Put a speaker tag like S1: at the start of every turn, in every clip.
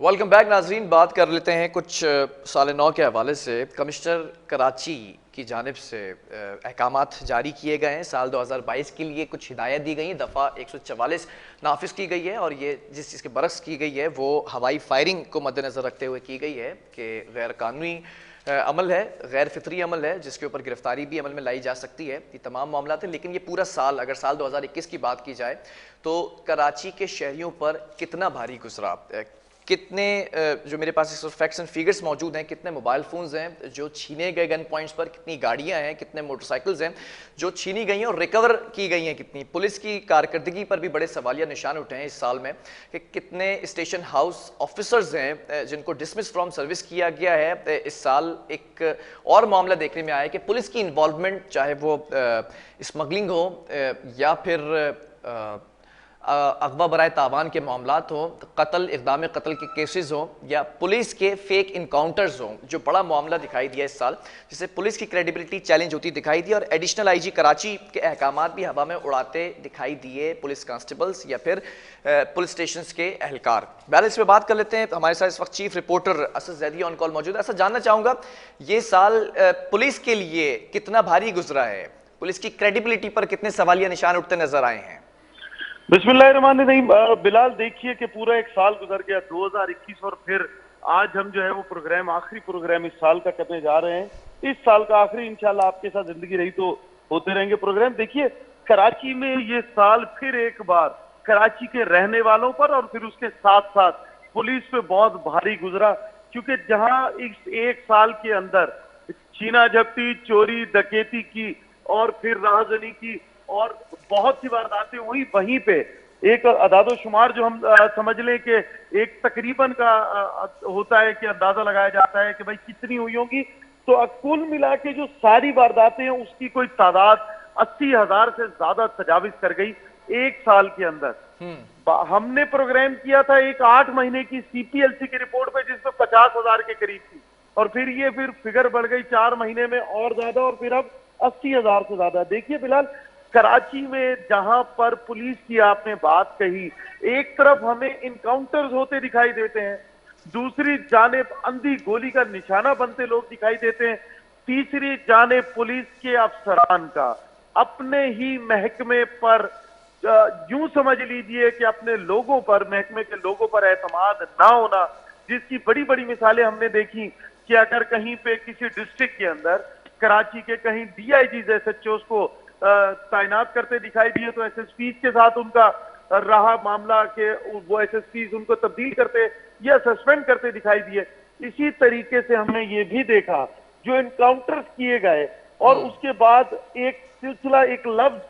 S1: Welcome back नाजरीन। बात कर लेते हैं कुछ साल 9 के हवाले से। कमिश्नर कराची की जानिब से अहकामात जारी किए गए हैं। साल 2022 के लिए कुछ हिदायत दी गई हैं। दफ़ा 144 नाफिज की गई है और ये जिस चीज़ के बरक्स की गई है वो हवाई फायरिंग को मद्देनज़र रखते हुए की गई है कि गैर कानूनी अमल है, गैर फितरी अमल है, जिसके ऊपर गिरफ्तारी भी अमल में लाई जा सकती है। ये तमाम मामला थे। लेकिन ये पूरा साल, अगर साल 2021 की बात की जाए तो कराची के शहरियों पर कितना भारी गुजरा, कितने जो मेरे पास इस फैक्ट्स एंड फिगर्स मौजूद हैं, कितने मोबाइल फ़ोन्स हैं जो छीने गए गन पॉइंट्स पर, कितनी गाड़ियां हैं, कितने मोटरसाइकिल्स हैं जो छीनी गई हैं और रिकवर की गई हैं, कितनी पुलिस की कारकर्दगी पर भी बड़े सवालिया निशान उठे हैं इस साल में कि कितने स्टेशन हाउस ऑफिसर्स हैं जिनको डिसमिस फ्रॉम सर्विस किया गया है इस साल। एक और मामला देखने में आया कि पुलिस की इन्वॉल्वमेंट, चाहे वो स्मगलिंग हो या फिर अगवा बराए तावान के मामलात हों, कत्ल, इक़दाम कत्ल के केसेस हों या पुलिस के फेक इनकाउंटर्स हों, जो बड़ा मामला दिखाई दिया इस साल, जिससे पुलिस की क्रेडिबिलिटी चैलेंज होती दिखाई दी। और एडिशनल आईजी कराची के अहकामात भी हवा में उड़ाते दिखाई दिए पुलिस कांस्टेबल्स या फिर पुलिस स्टेशन के अहलकार। बैलेंस में बात कर लेते हैं। हमारे साथ इस वक्त chief reporter Asad Zaidi on call मौजूद है। असद, जानना चाहूँगा ये साल पुलिस के लिए कितना भारी गुजरा है, पुलिस की क्रेडिबिलिटी पर कितने सवालिया निशान उठते नजर आए हैं?
S2: बिस्मिल्लाहिर्रहमानिर्रहीम। बिलाल, देखिए कि पूरा एक साल गुजर गया 2021 और फिर आज हम जो है वो प्रोग्राम, आखिरी प्रोग्राम इस साल का करने जा रहे हैं। इस साल का आखिरी, इंशाल्लाह आपके साथ जिंदगी रही तो होते रहेंगे प्रोग्राम। देखिए, कराची में ये साल फिर एक बार कराची के रहने वालों पर और फिर उसके साथ साथ पुलिस पे बहुत भारी गुजरा, क्योंकि जहां इस एक साल के अंदर छीना झपटी, चोरी डकैती की और फिर राहजनी की और बहुत सी वारदातें हुई, वहीं पे एक अदादो शुमार जो हम समझ लें कि एक तकरीबन का होता है कि अंदाजा लगाया जाता है कि भाई कितनी हुई होंगी, तो कुल मिला के जो सारी वारदातें हैं उसकी कोई तादाद 80,000 से ज्यादा तजाविज कर गई एक साल के अंदर। हमने प्रोग्राम किया था एक 8 महीने की सीपीएलसी की रिपोर्ट पे जिसमें 50,000 के करीब थी, और फिर फिगर बढ़ गई 4 महीने में और ज्यादा, और फिर अब 80,000 से ज्यादा। देखिए बिलाल, कराची में जहां पर पुलिस की आपने बात कही, एक तरफ हमें इनकाउंटर्स होते दिखाई देते हैं, दूसरी जानिब अंधी गोली का निशाना बनते लोग दिखाई देते हैं, तीसरी जानिब पुलिस के अफसरान का अपने ही महकमे पर, यूं समझ लीजिए कि अपने लोगों पर, महकमे के लोगों पर एतमाद ना होना, जिसकी बड़ी बड़ी मिसालें हमने देखी कि अगर कहीं पे किसी डिस्ट्रिक्ट के अंदर कराची के कहीं डीआईजी एसएचओ को तैनात करते दिखाई दिए तो एसएसपी के साथ उनका रहा मामला के वो एसएसपी उनको तब्दील करते या सस्पेंड करते दिखाई दिए। इसी तरीके से हमने ये भी देखा जो इनकाउंटर्स किए गए और उसके बाद एक सिलसिला, एक लफ्ज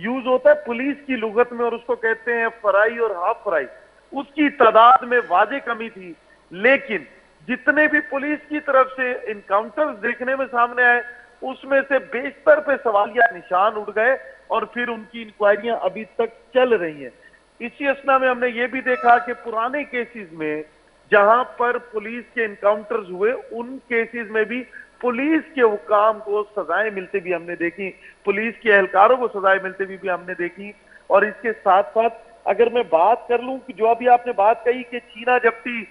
S2: यूज होता है पुलिस की लुगत में और उसको कहते हैं फ्राई और हाफ फ्राई, उसकी तादाद में वाजे कमी थी। लेकिन जितने भी पुलिस की तरफ से इनकाउंटर्स देखने में सामने आए उसमें से बेशतर पे सवालिया निशान उठ गए और फिर उनकी इंक्वायरियां अभी तक चल रही हैं। इसी असना में हमने ये भी देखा कि पुराने केसेस में जहां पर पुलिस के इनकाउंटर्स हुए उन केसेस में भी पुलिस के हुकाम को सजाएं मिलते भी हमने देखी, पुलिस के एहलकारों को सजाएं मिलते भी हमने देखी। और इसके साथ साथ अगर मैं बात कर लूं कि जो अभी आपने बात कही कि छीना झपटी,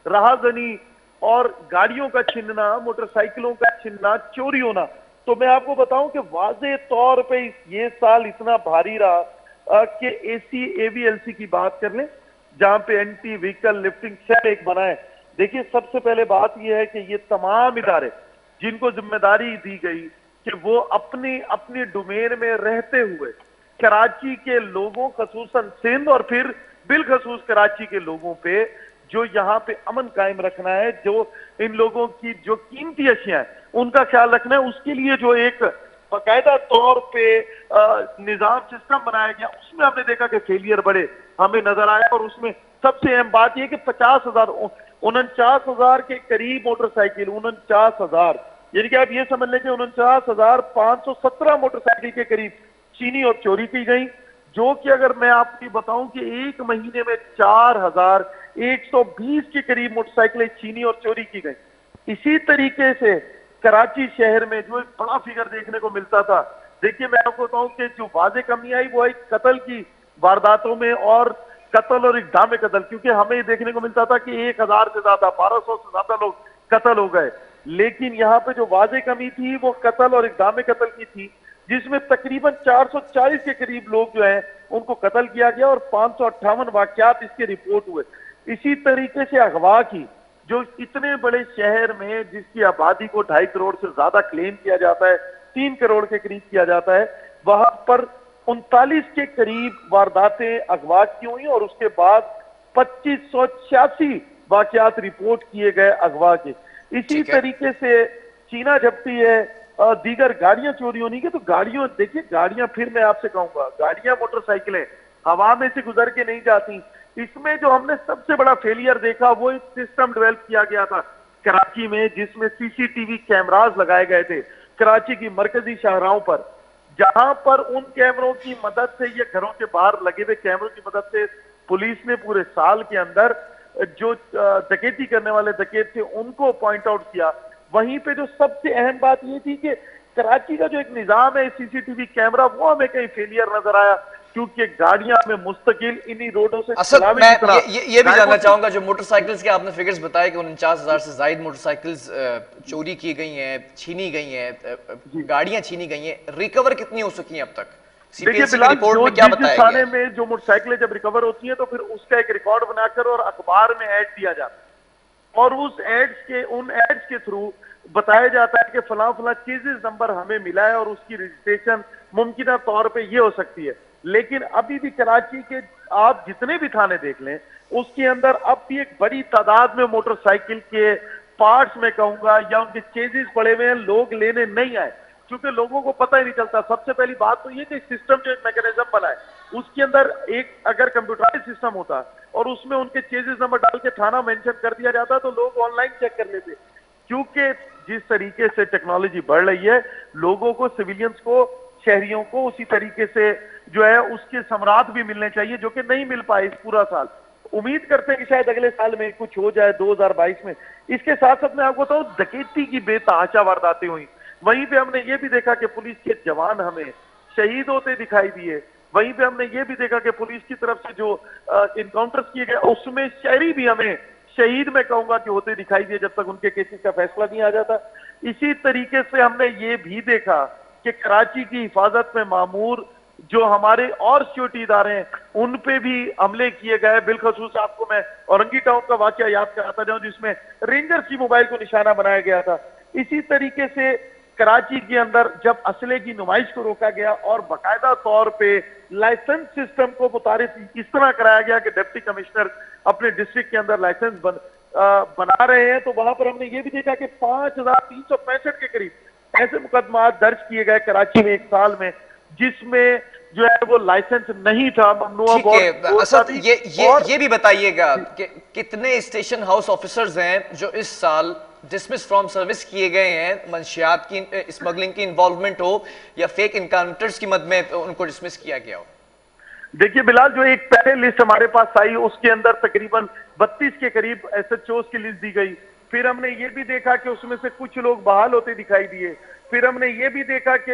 S2: राहजनी और गाड़ियों का छीनना, मोटरसाइकिलों का छीनना, चोरी होना, तो मैं आपको बताऊं कि वाज़े तौर पे ये साल इतना भारी रहा कि एसी एवीएलसी की बात कर लें, जहां पे एंटी व्हीकल लिफ्टिंग सेल एक बना है। देखिए, सबसे पहले बात यह है कि ये तमाम इदारे जिनको जिम्मेदारी दी गई कि वो अपनी अपनी डोमेन में रहते हुए कराची के लोगों, खसूसन सिंध और फिर बिलखसूस कराची के लोगों पे जो यहाँ पे अमन कायम रखना है, जो इन लोगों की जो कीमती अशिया है उनका ख्याल रखना है, उसके लिए जो एक बाकायदा तौर पे निजाम सिस्टम बनाया गया, उसमें हमने देखा कि फेलियर बड़े हमें नजर आए। और उसमें सबसे अहम बात यह कि 49,000 के करीब मोटरसाइकिल, 49,000, यानी कि आप ये समझ लें कि 49,517 मोटरसाइकिल के करीब छीनी और चोरी की गई, जो कि अगर मैं आपको बताऊं कि एक महीने में 4,120 के करीब मोटरसाइकिलें छीनी और चोरी की गई। इसी तरीके से कराची शहर में जो एक बड़ा फिगर देखने को मिलता था, देखिए मैं आपको बताऊं कि जो वाजे कमी आई वो आई कत्ल की वारदातों में और कत्ल और इक़दाम कत्ल, क्योंकि हमें ये देखने को मिलता था कि 1000 से ज्यादा 1200 से ज्यादा लोग कत्ल हो गए, लेकिन यहाँ पे जो वाज़े कमी थी वो कत्ल और इक़दाम कत्ल की थी, जिसमें तकरीबन 440 के करीब लोग जो हैं उनको कत्ल किया गया और 558 वाकयात इसके रिपोर्ट हुए। इसी तरीके से अगवा की, जो इतने बड़े शहर में जिसकी आबादी को 2.5 करोड़ से ज्यादा क्लेम किया जाता है, 3 करोड़ के करीब किया जाता है, वहां पर 39 के करीब वारदातें अगवा की हुई और उसके बाद 2586 वाकयात रिपोर्ट किए गए अगवा के। इसी तरीके से चीना झपटी है, दीगर गाड़ियां चोरी होने की, तो गाड़ियों देखिए, गाड़ियां फिर मैं आपसे कहूंगा, गाड़ियां मोटरसाइकिलें हवा में से गुजर के नहीं जाती। इसमें जो हमने सबसे बड़ा फेलियर देखा वो एक सिस्टम डेवलप किया गया था कराची में, जिसमें सीसीटीवी कैमरास लगाए गए थे कराची की मरकजी शाहराहों पर, जहां पर उन कैमरों की मदद से, ये घरों के बाहर लगे हुए कैमरों की मदद से पुलिस ने पूरे साल के अंदर जो डकैती करने वाले डकैत थे उनको पॉइंट आउट किया। वहीं पे जो सबसे अहम बात ये थी कि कराची का जो एक निजाम है सीसीटीवी कैमरा, वो हमें कहीं फेलियर नजर आया, क्योंकि गाड़ियां हमें मुस्तकिल इन्हीं रोडों से
S1: असद, मैं ये भी जानना चाहूंगा, जो मोटरसाइकिल्स के आपने फिगर्स बताए कि 49,000 से ज्यादा मोटरसाइकिल्स चोरी की गई हैं, छीनी गई हैं, गाड़ियां छीनी गई हैं, रिकवर कितनी हो सकी हैं अब तक?
S2: देखिए बिलाल, जिस थाने में जो मोटरसाइकिलें जब रिकवर होती हैं तो फिर उसका एक रिकॉर्ड बनाकर और अखबार में ऐड दिया जाता है, और उस उन एड्स के थ्रू बताया जाता है कि फला फला चीजेस नंबर हमें मिला है और उसकी रजिस्ट्रेशन मुमकिन तौर पे ये हो सकती है। लेकिन अभी भी कराची के आप जितने भी थाने देख लें, उसके अंदर अब भी एक बड़ी तादाद में मोटरसाइकिल के पार्ट्स में कहूंगा या उनके चेजेस पड़े हुए हैं, लोग लेने नहीं आए, क्योंकि लोगों को पता ही नहीं चलता। सबसे पहली बात तो ये कि सिस्टम जो एक मैकेनिज्म बना है, उसके अंदर एक अगर कंप्यूटराइज सिस्टम होता और उसमें उनके चेजेस नंबर डाल के थाना मेंशन कर दिया जाता तो लोग ऑनलाइन चेक कर लेते। क्योंकि जिस तरीके से टेक्नोलॉजी बढ़ रही है, लोगों को, सिविलियंस को, शहरियों को उसी तरीके से जो है उसके समरात भी मिलने चाहिए, जो कि नहीं मिल पाए इस पूरा साल। उम्मीद करते हैं कि शायद अगले साल में कुछ हो जाए 2022 में। इसके साथ साथ मैं आपको बताऊं, डकैती की बेतहाशा वारदातें हुई। वहीं पे हमने ये भी देखा कि पुलिस के जवान हमें शहीद होते दिखाई दिए। वहीं पे हमने ये भी देखा कि पुलिस की तरफ से जो इनकाउंटर्स किए गए उसमें शहरी भी हमें शहीद में कहूंगा कि होते दिखाई दिए, जब तक उनके केसेस का फैसला नहीं आ जाता। इसी तरीके से हमने ये भी देखा कि कराची की हिफाजत में मामूर जो हमारे और सिक्योरिटी इदारे हैं उन पे भी हमले किए गए। बिलखसूस आपको मैं औरंगी टाउन का वाकया याद कराता जाऊं, जिसमें रेंजर्स की मोबाइल को निशाना बनाया गया था। इसी तरीके से कराची के अंदर जब असले की नुमाइश को रोका गया और बाकायदा तौर पे लाइसेंस सिस्टम को मुतारिफ इस तरह कराया गया कि डिप्टी कमिश्नर अपने डिस्ट्रिक्ट के अंदर लाइसेंस बना रहे हैं, तो वहां पर हमने ये भी देखा कि 5365 के करीब ऐसे मुकदमा दर्ज किए गए कराची में एक साल में, जिसमें जो है वो लाइसेंस नहीं था, ममनुआ।
S1: असद, ये भी बताइएगा कि कितने स्टेशन हाउस ऑफिसर्स हैं जो इस साल डिसमिस फ्रॉम सर्विस किए गए हैं, मंशियात की स्मगलिंग की इन्वॉल्वमेंट हो या फेक इनकाउंटर्स की मद में उनको डिसमिस किया गया हो?
S2: देखिए बिलाल, जो एक पहले लिस्ट हमारे पास आई उसके अंदर तकरीबन 32 के करीब SHOs की लिस्ट दी गई। फिर हमने ये भी देखा कि उसमें से कुछ लोग बहाल होते दिखाई दिए। फिर हमने ये भी देखा कि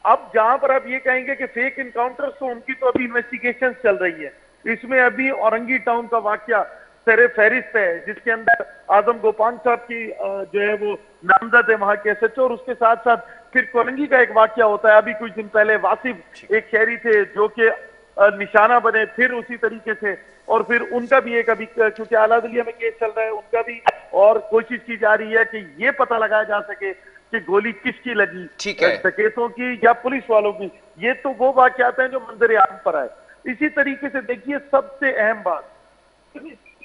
S2: अब जहां पर आप ये कहेंगे कि फेक इनकाउंटर्स, तो उनकी तो अभी इन्वेस्टिगेशन चल रही है। इसमें अभी औरंगी टाउन का वाकया सरे फहरिस्त है, जिसके अंदर आजम गोपान साहब की जो है वो नामजद है वहां के SHO, और उसके साथ साथ फिर कोलंगी का एक वाकया होता है। अभी कुछ दिन पहले वासिफ एक शहरी थे जो कि निशाना बने, फिर उसी तरीके से, और फिर उनका भी एक अभी क्योंकि आलादलिया में केस चल रहा है उनका भी, और कोशिश की जा रही है कि ये पता लगाया जा सके कि गोली किसकी लगी, डकैतों की या पुलिस वालों की। ये तो वो वाकयात हैं जो मंजर आम पर आए। इसी तरीके से देखिए, सबसे अहम बात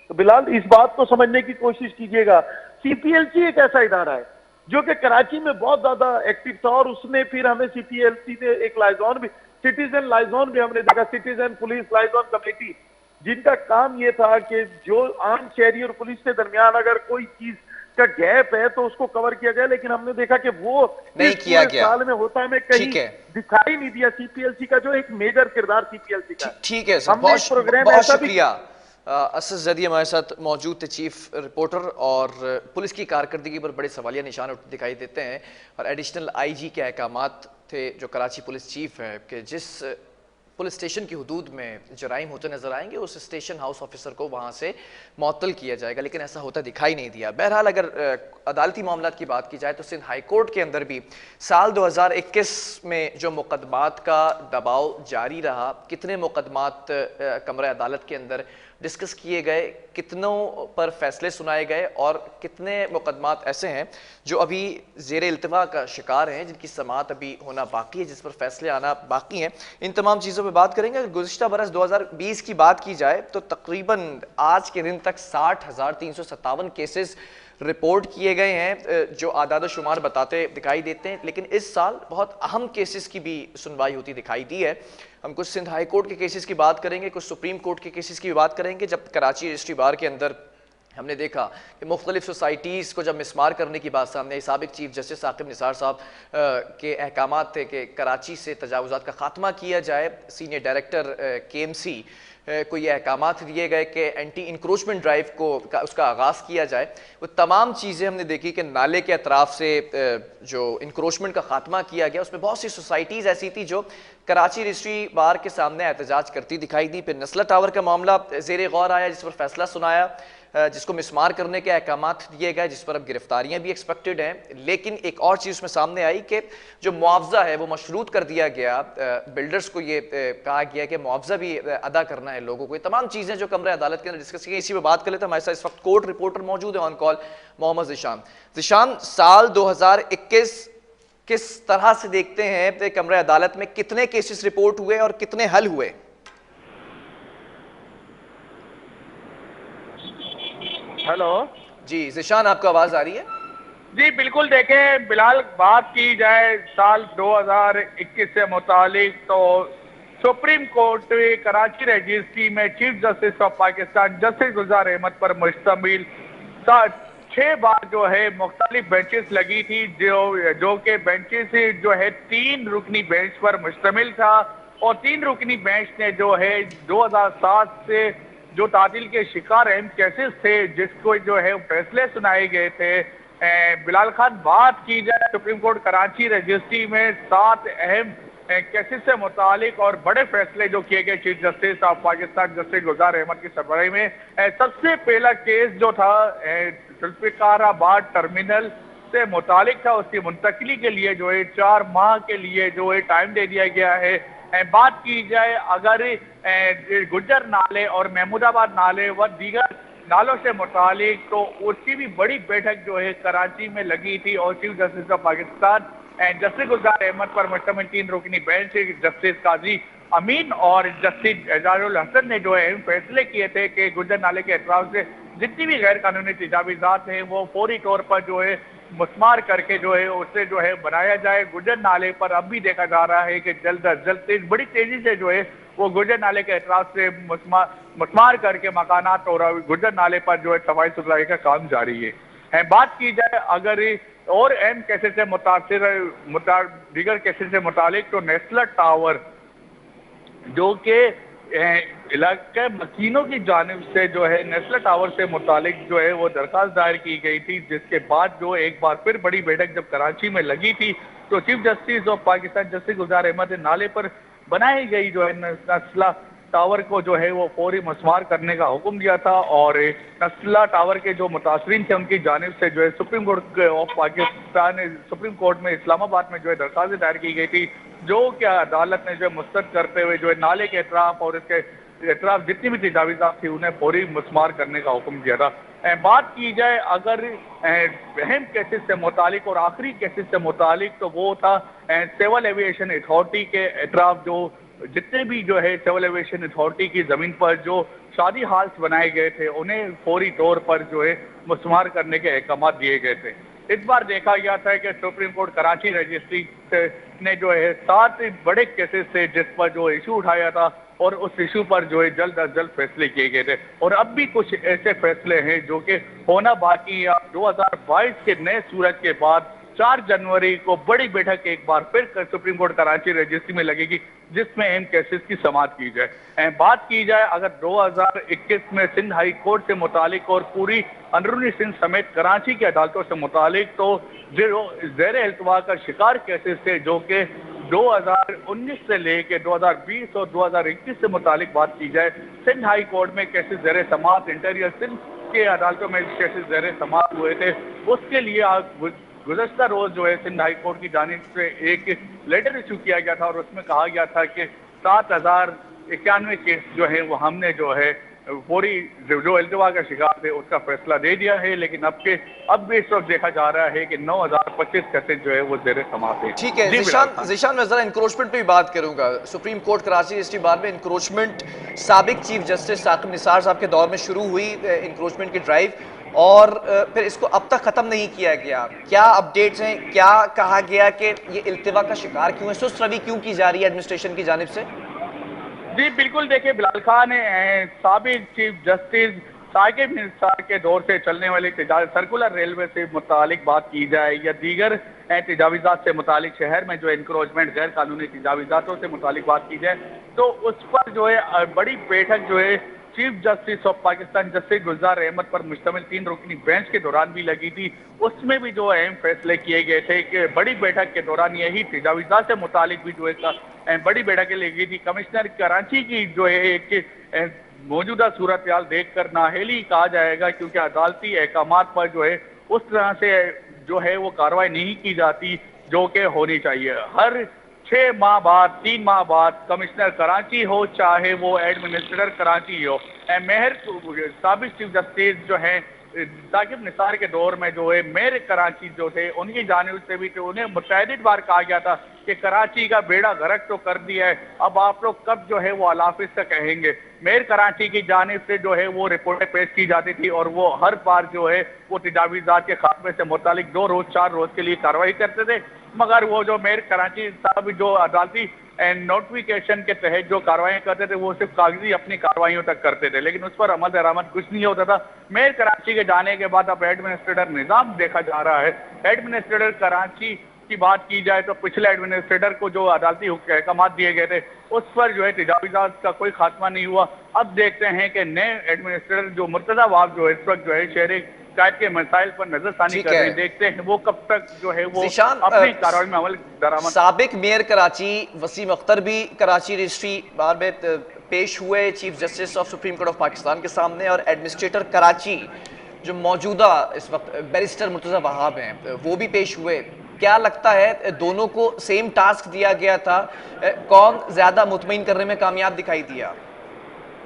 S2: तो बिलाल, इस बात को समझने की कोशिश कीजिएगा, CPLC एक ऐसा इदारा है जो कि कराची में बहुत ज्यादा एक्टिव था, और उसने फिर हमें CPLC ने एक लाइजॉन भी, सिटीजन लाइजॉन भी हमने देखा, सिटीजन पुलिस लाइजॉन कमेटी, जिनका काम यह था कि जो आम शहरी और पुलिस के दरमियान अगर कोई चीज का गैप है तो उसको कवर किया गया। लेकिन हमने देखा कि वो
S1: नहीं किया गया,
S2: साल में होता हमें कहीं दिखाई नहीं दिया CPLC का जो एक मेजर किरदार CPLC का।
S1: ठीक है सर, बहुत शुक्रिया। असद ज़ैदी हमारे साथ मौजूद थे, चीफ रिपोर्टर, और पुलिस की कारकर्दगी पर बड़े सवालिया निशान दिखाई देते हैं। और एडिशनल IG के अहकामात थे जो कराची पुलिस चीफ है कि जिस पुलिस स्टेशन की हुदूद में जराइम होते नजर आएंगे, उस स्टेशन हाउस ऑफिसर को वहाँ से मुअत्तल किया जाएगा, लेकिन ऐसा होता दिखाई नहीं दिया। बहरहाल अगर अदालती मामलात की बात की जाए तो सिंध हाई कोर्ट के अंदर भी साल 2021 में जो मुकदमात का दबाव जारी रहा, कितने मुकदमात कमरे अदालत के अंदर डिस्कस किए गए, कितनों पर फैसले सुनाए गए और कितने मुकदमात ऐसे हैं जो अभी ज़ेर इल्तिवा का शिकार हैं, जिनकी समाअत अभी होना बाकी है, जिस पर फैसले आना बाकी हैं। इन तमाम चीज़ों पर बात करेंगे। अगर गुज़िश्ता बरस 2020 की बात की जाए तो तकरीबन आज के दिन तक 60,357 केसेस रिपोर्ट किए गए हैं, जो आदाद शुमार बताते दिखाई देते हैं। लेकिन इस साल बहुत अहम केसेस की भी सुनवाई होती दिखाई दी है। हम कुछ सिंध हाई कोर्ट के केसेस की बात करेंगे, कुछ सुप्रीम कोर्ट के केसेस की बात करेंगे। जब कराची रजिस्ट्री बार के अंदर हमने देखा कि मुख्तलिफ सोसाइटीज़ को जब मिसमार करने की बात सामने आई, साबिक चीफ जस्टिस साकिब निसार साहब के अहकामात थे कि कराची से तजावुज़ात का खात्मा किया जाए। सीनियर डायरेक्टर KMC को ये अहकामात दिए गए कि एंटी इंक्रोचमेंट ड्राइव को उसका आगाज़ किया जाए। वो तमाम चीज़ें हमने देखी कि नाले के अतराफ़ से जो इंक्रोचमेंट का खात्मा किया गया, उसमें बहुत सी सोसाइटीज़ ऐसी थी जो कराची रजिस्ट्री बार के सामने एहतजाज करती दिखाई दी। फिर नस्ला टावर का मामला ज़ेर गौर आया, जिस पर फैसला सुनाया, जिसको मिसमार करने के अहकामात दिए गए, जिस पर अब गिरफ्तारियां भी एक्सपेक्टेड हैं। लेकिन एक और चीज़ उसमें सामने आई कि जो मुआवजा है वो मशरूत कर दिया गया। बिल्डर्स को ये कहा गया कि मुआवजा भी अदा करना है लोगों को। ये तमाम चीज़ें जो कमरे अदालत के अंदर डिस्कस की गई, इसी पर बात कर लेते हैं। हमारे साथ इस वक्त कोर्ट रिपोर्टर मौजूद है ऑन कॉल, मोहम्मद ज़िशान। साल 2021 किस तरह से देखते हैं? कमरे अदालत में कितने केसेस रिपोर्ट हुए और कितने हल हुए?
S3: हेलो
S1: जी ज़िशान, आपको आवाज आ रही है?
S3: जी बिल्कुल। देखें बिलाल, बात की जाए साल 2021 से मुतालिक तो सुप्रीम कोर्ट कराची रजिस्ट्री में chief justice of Pakistan justice Gulzar Ahmed पर मुश्तमिल 6 बार जो है मुख्तलिफ बेंचेस लगी थी, जो कि बेंचेस जो है 3 रुकनी बेंच पर मुश्तमिल था। और 3 रुकनी बेंच ने जो है 2007 से जो तादिल के शिकार अहम केसेस थे, जिसको जो है फैसले सुनाए गए थे। बिलाल खान, बात की जाए सुप्रीम कोर्ट कराची रजिस्ट्री में 7 अहम केसेस से मुतालिक और बड़े फैसले जो किए गए chief justice of Pakistan justice Gulzar Ahmed की सरबराही में। सबसे पहला केस जो था जुल्फिकाराबाद टर्मिनल से मुतालिक था, उसकी मुंतकली के लिए जो है 4 माह के लिए जो है टाइम दे दिया गया है। बात की जाए अगर गुज्जर नाले और महमूदाबाद नाले व दीगर नालों से मुतालिक, तो उसकी भी बड़ी बैठक जो है कराची में लगी थी और chief justice of Pakistan justice Gulzar Ahmed पर मुश्तमिल 3 रुकनी बेंच जस्टिस काजी अमीन और जस्टिस एजाजुल हसन ने जो है फैसले किए थे कि गुज्जर नाले के अतराफ से जितनी भी गैर कानूनी तजावीज़ात हैं वो फौरी तौर पर जो है मुस्मार करके जो है उसे जो है बनाया जाए। गुज्जर नाले पर अब भी देखा जा रहा है कि जल्द अज जल्द बड़ी तेजी से जो है वो गुज्जर नाले के अतराफ से मुस्मार करके मकानात और गुज्जर नाले पर जो है सफाई सुथराई का काम जारी है। बात की जाए अगर और अहम केसेस से दीगर केसेस से मुतालिक, तो नेस्ला टावर जो कि इलाके मकीनों की जानिब से जो है नेस्ला टावर से मुतालिक जो है वो दरखास्त दायर की गई थी, जिसके बाद जो एक बार फिर बड़ी बैठक जब कराची में लगी थी तो chief justice of Pakistan justice Gulzar Ahmed ने नाले पर बनाई गई जो है नेस्ला टावर को जो है वो फौरी मुस्मार करने का हुक्म दिया था। और नेस्ला टावर के जो मुतासरीन थे उनकी जानिब से जो है supreme court of Pakistan supreme court में इस्लामाबाद में जो है दरखास्त दायर की गई थी, जो कि अदालत ने जो है मुस्तरद करते हुए जो है नाले के अतराफ और इसके अतराफ जितनी भी तजावीज़ात थी उन्हें फौरी मुस्मार करने का हुक्म दिया था। बात की जाए अगर अहम केसेस से मुतालिक और आखिरी केसेस से मुतालिक, तो वो था सिविल एविएशन अथॉरिटी के अतराफ जो जितने भी जो है सिविल एविएशन अथॉरिटी की जमीन पर जो शादी हाल्स बनाए गए थे उन्हें फौरी तौर पर जो है मुस्मार करने के अहकाम दिए गए थे। इस बार देखा गया था कि सुप्रीम कोर्ट कराची रजिस्ट्री ने जो है 7 बड़े केसेस थे जिस पर जो इशू उठाया था और उस इशू पर जो है जल्द अज जल्द फैसले किए गए थे। और अब भी कुछ ऐसे फैसले हैं जो कि होना बाकी है। 2022 के नए सूरत के बाद 4 जनवरी को बड़ी बैठक एक बार फिर सुप्रीम कोर्ट कराची रजिस्ट्री में लगेगी, जिसमें अहम केसेस की समाअत की जाए। बात की जाए अगर 2021 में सिंध हाई कोर्ट से मुतालिक और पूरी अंदरूनी सिंध समेत कराची की अदालतों से मुतालिक, तो जो ज़ेर इल्तवा का शिकार केसेस थे जो कि 2019 से लेके 2020 और 2021 से मुतालिक बात की जाए, सिंध हाई कोर्ट में केसेस ज़ेर समाअत इंटीरियर सिंध के अदालतों में केसेस ज़ेर समाअत हुए थे, उसके लिए गुज़श्ता रोज जो है सिंध हाई कोर्ट की जानिब से एक लेटर इशू किया गया था और उसमें कहा गया था कि 7091 केस जो है वो हमने जो है पूरी जो इल्तिवा का शिकार थे उसका फैसला दे दिया है, लेकिन अब भी इस वक्त देखा जा रहा है कि 9025 केसेज जो है वो ज़ेर समाअत है।
S1: ठीक है ज़ीशान, मैं जरा इंक्रोचमेंट पे भी बात करूंगा। सुप्रीम कोर्ट कराची रजिस्ट्री बार में इंक्रोचमेंट साबिक चीफ जस्टिस साकिब निसार साहब के दौर में शुरू हुई इंक्रोचमेंट की ड्राइव, और फिर इसको अब तक खत्म नहीं किया गया। क्या अपडेट्स हैं, क्या कहा गया कि ये इल्तिवा का शिकार क्यों है, सुस्त रवि क्यों की जा रही है एडमिनिस्ट्रेशन की जानिब से?
S3: जी बिल्कुल, देखिए बिलाल खान ने साबिक चीफ जस्टिस साकिब निसार के दौर से चलने वाली सर्कुलर रेलवे से मुतालिक बात की जाए या दीगर तजावीज़ात से मुतालिक शहर में जो इंक्रोचमेंट गैर कानूनी तजावीज़ातों से मुतालिक बात की जाए तो उस पर जो है बड़ी बैठक जो है chief justice of Pakistan justice Gulzar Ahmed पर मुश्तमिल 3 रुकनी बेंच के दौरान भी लगी थी। उसमें भी जो अहम फैसले किए गए थे कि बड़ी बैठक के दौरान यही तजावीज़ात से मुतालिक भी जो है बड़ी बैठकें लगी थी। कमिश्नर कराची की जो है एक मौजूदा सूरत हाल देख कर नाअहली कहा जाएगा, क्योंकि अदालती अहकामात पर जो है उस तरह से जो है वो कार्रवाई नहीं की जाती जो कि होनी चाहिए। हर 6 माह बाद 3 माह बाद कमिश्नर कराची हो चाहे वो एडमिनिस्ट्रेटर कराची हो, मेहर साबिक चीफ जस्टिस जो है साकिब निसार के दौर में जो है मेयर कराची जो थे उनकी जानिब से भी उन्हें मुतअद्दिद बार कहा गया था कि कराची का बेड़ा गर्क तो कर दिया है, अब आप लोग कब जो है वो अलाफिज का कहेंगे। मेयर कराची की जानिब से जो है वो रिपोर्टें पेश की जाती थी और वो हर बार जो है वो तजावीज़ात के खात्मे से मुतालिक 2 रोज 4 रोज के लिए कार्रवाई करते थे, मगर वो जो मेयर कराची साहब जो अदालती नोटिफिकेशन के तहत जो कार्रवाई करते थे वो सिर्फ कागजी अपनी कार्रवाइयों तक करते थे, लेकिन उस पर अमल दरामद कुछ नहीं होता था। मेयर कराची के जाने के बाद अब एडमिनिस्ट्रेटर निज़ाम देखा जा रहा है। एडमिनिस्ट्रेटर कराची की बात की जाए तो पिछले एडमिनिस्ट्रेटर को जो अदालती अहकाम दिए गए थे उस पर जो है तजावीज़ात का कोई खात्मा नहीं हुआ। अब देखते हैं कि नए एडमिनिस्ट्रेटर जो मुर्तज़ा वाब जो है इस वक्त जो है शहरी के मसाइल पर नजरसानी कर रहे हैं, देखते हैं वो कब तक जो है वो अपनी कार्रवाई में अमल दरामद।
S1: साबिक मेयर कराची वसीम अख्तर भी कराची रजिस्ट्री बार में पेश हुए chief justice of supreme court of Pakistan के सामने, और एडमिनिस्ट्रेटर कराची जो मौजूदा इस वक्त बैरिस्टर मुर्तज़ा वहाब हैं वो भी पेश हुए। क्या लगता है दोनों को सेम टास्क दिया गया था, कौन ज्यादा मुतमईन करने में कामयाब दिखाई दिया?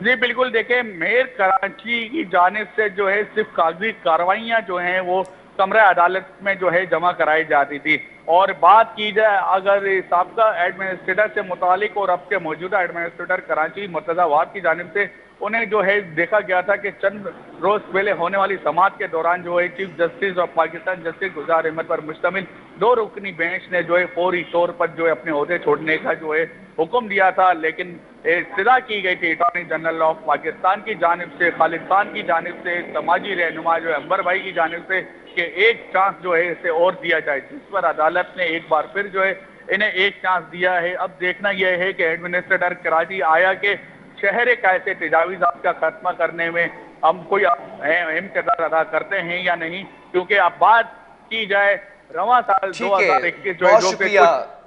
S3: जी बिल्कुल, देखें मेयर कराची की जानिब से जो है सिर्फ कागजी कार्रवाइयाँ जो हैं वो कमरा अदालत में जो है जमा कराई जाती थी, और बात की जाए अगर साबका एडमिनिस्ट्रेटर से मुतालिक और अब के मौजूदा एडमिनिस्ट्रेटर कराची मुर्तज़ा वाब की जानिब से उन्हें जो है देखा गया था कि चंद रोज पहले होने वाली समाअत के दौरान जो है chief justice of Pakistan justice Gulzar Ahmed पर मुश्तमिल 2 रुकनी बेंच ने जो है फौरी तौर पर जो है अपने ओहदे छोड़ने का जो है हुक्म दिया था, लेकिन इस्तदा की गई थी अटॉर्नी जनरल ऑफ पाकिस्तान की जानिब से, खालिद खान की जानिब से, समाजी रहनुमा जो है अंबर भाई की जानिब से कि एक चांस जो है इसे और दिया जाए, जिस पर अदालत ने एक बार फिर जो है इन्हें एक चांस दिया है। अब देखना यह है कि एडमिनिस्ट्रेटर कराची आया के शहर कैसे तजावीज़ात का खात्मा करने में हम कोई अहम किरदार अदा करते हैं या नहीं, क्योंकि अब बात की जाए रवां साल 2021 जो है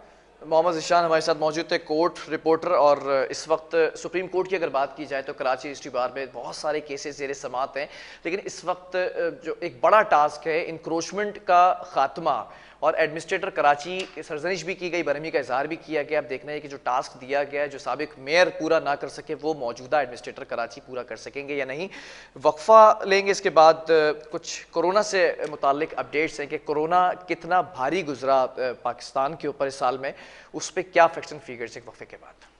S1: मोहम्मद ज़ीशान हमारे साथ मौजूद थे, कोर्ट रिपोर्टर। और इस वक्त सुप्रीम कोर्ट की अगर बात की जाए तो कराची रजिस्ट्री बार में बहुत सारे केसेस ज़ेर समाअत हैं, लेकिन इस वक्त जो एक बड़ा टास्क है इंक्रोचमेंट का खात्मा, और एडमिनिस्ट्रेटर कराची की सरजनिश भी की गई, बरहमी का इजहार भी किया गया। अब देखना है कि जो टास्क दिया गया है जो साबिक मेयर पूरा ना कर सके वो मौजूदा एडमिनिस्ट्रेटर कराची पूरा कर सकेंगे या नहीं। वक्फा लेंगे, इसके बाद कुछ कोरोना से मुतालिक अपडेट्स हैं कि कोरोना कितना भारी गुजरा पाकिस्तान के ऊपर इस साल में, उस पर क्या फैक्ट्स एंड फिगर्स एक वक्फे के बाद।